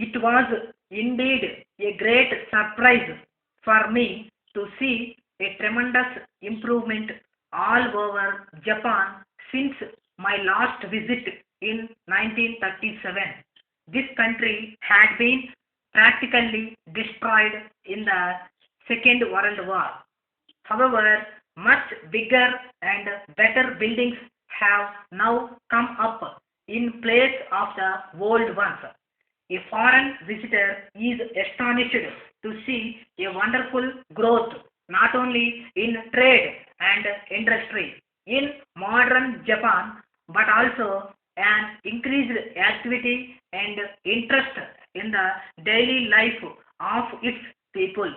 It was indeed a great surprise for me to see a tremendous improvement all over Japan since my last visit in 1937. This country had been practically destroyed in the Second World War. However, much bigger and better buildings have now come up in place of the old ones. A foreign visitor is astonished to see a wonderful growth not only in trade and industry in modern Japan but also an increased activity and interest in the daily life of its people.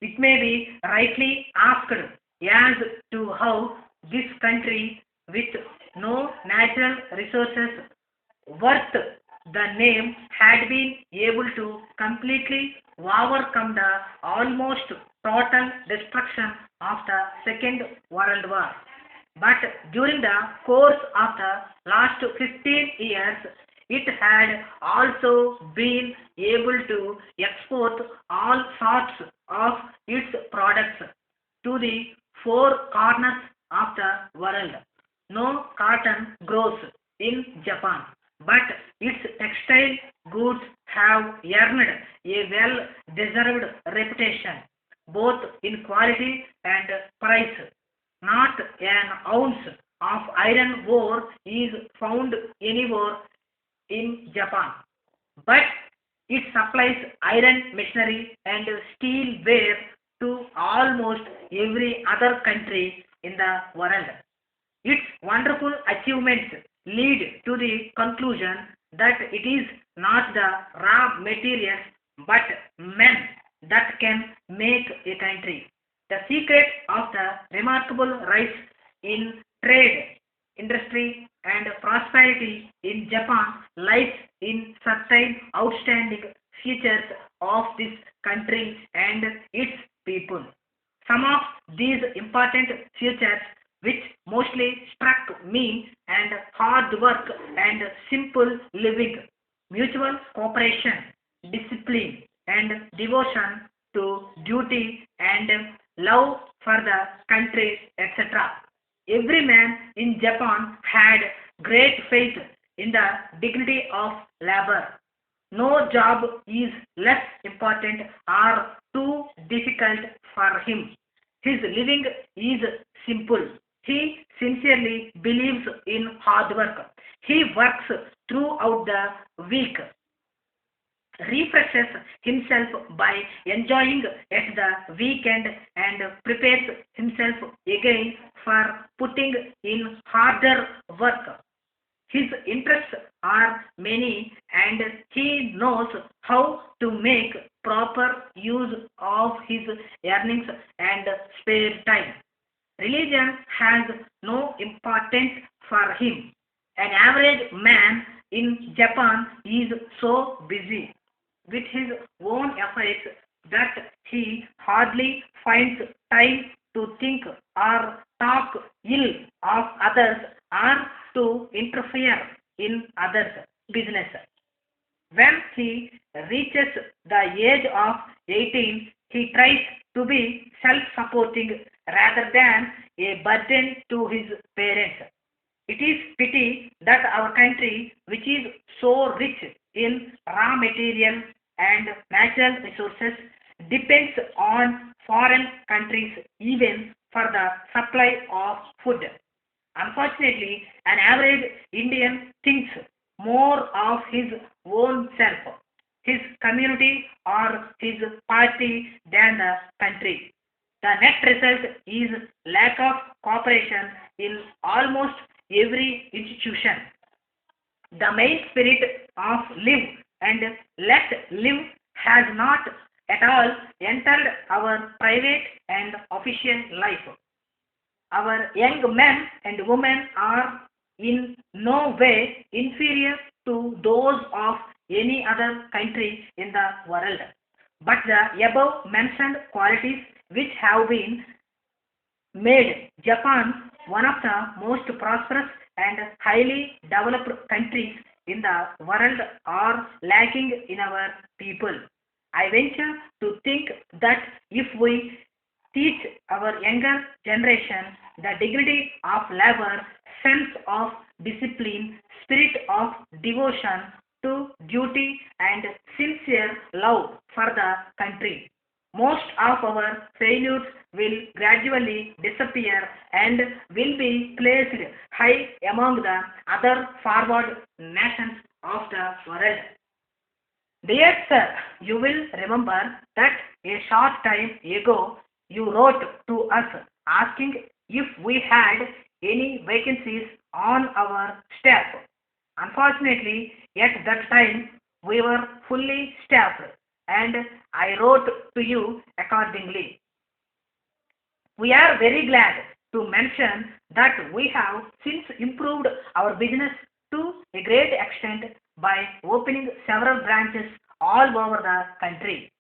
It may be rightly asked as to how this country with no natural resources worth the name had been able to completely overcome the almost total destruction of the Second World War. But during the course of the last 15 years, it had also been able to export all sorts of its products to the four corners of the world. No cotton grows in Japan, but its textile goods have earned a well deserved reputation, both in quality and price. Not an ounce of iron ore is found anywhere in Japan, but it supplies iron machinery and steel ware to almost every other country in the world. Its wonderful achievements lead to the conclusion that it is not the raw materials but men that can make a country. The secret of the remarkable rise in trade, industry, and prosperity in Japan lies in certain outstanding features of this country and its people. Some of these important features which mostly struck me and hard work and simple living, mutual cooperation, discipline and devotion to duty and love for the country, etc. Every man in Japan had great faith in the dignity of labor. No job is less important or too difficult for him. His living is simple. He sincerely believes in hard work. He works throughout the week, refreshes himself by enjoying at the weekend, and prepares himself again for putting in harder work. His interests are many and he knows how to make proper use of his earnings and spare time. Religion has no importance for him. An average man in Japan is so busy with his own affairs that he hardly finds time to think or talk ill of others or to interfere in others' business. When he reaches the age of 18, he tries to be self-supporting rather than a burden to his parents. It is pity that our country, which is so rich in raw material and natural resources, depends on foreign countries even for the supply of food. Unfortunately, an average Indian thinks more of his own self, his community, or his party than the country. The net result is lack of cooperation in almost every institution. The main spirit of live and let live has not at all entered our private and official life. Our young men and women are in no way inferior to those of any other country in the world. But the above mentioned qualities which have been made Japan one of the most prosperous and highly developed countries in the world are lacking in our people. I venture to think that if we teach our younger generation the dignity of labor, sense of discipline, spirit of devotion to duty, and sincere love for the country, most of our failures will gradually disappear and will be placed high among the other forward nations of the world. Dear sir, you will remember that a short time ago you wrote to us asking if we had any vacancies on our staff. Unfortunately, at that time we were fully staffed and I wrote to you accordingly. We are very glad to mention that we have since improved our business to a great extent by opening several branches all over the country.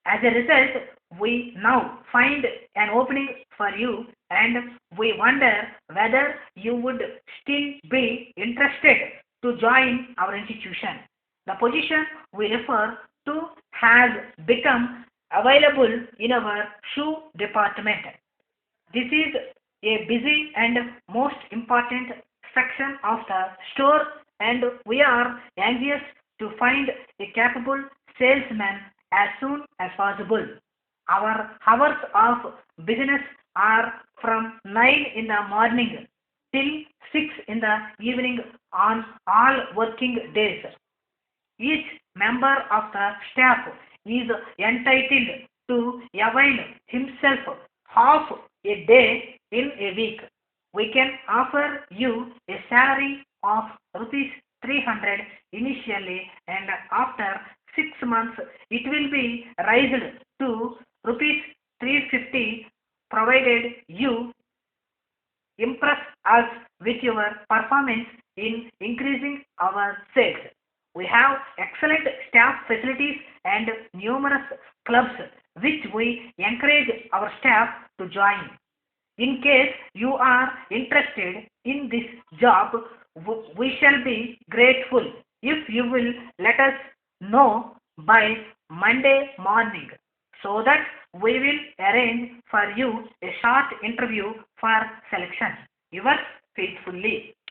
As a result, we now find an opening for you and we wonder whether you would still be interested to join our institution. The position we refer to has become available in our shoe department. This is a busy and most important section of the store and we are anxious to find a capable salesman as soon as possible. Our hours of business are from 9 in the morning till 6 in the evening on all working days. Each member of the staff is entitled to avail himself half a day in a week. We can offer you a salary of rupees 300 initially and after 6 months it will be raised to rupees 350 provided you impress us with your performance in increasing our sales. We have excellent staff facilities and numerous clubs which we encourage our staff to join. In case you are interested in this job, we shall be grateful if you will let us know by Monday morning so that we will arrange for you a short interview for selection. Yours faithfully.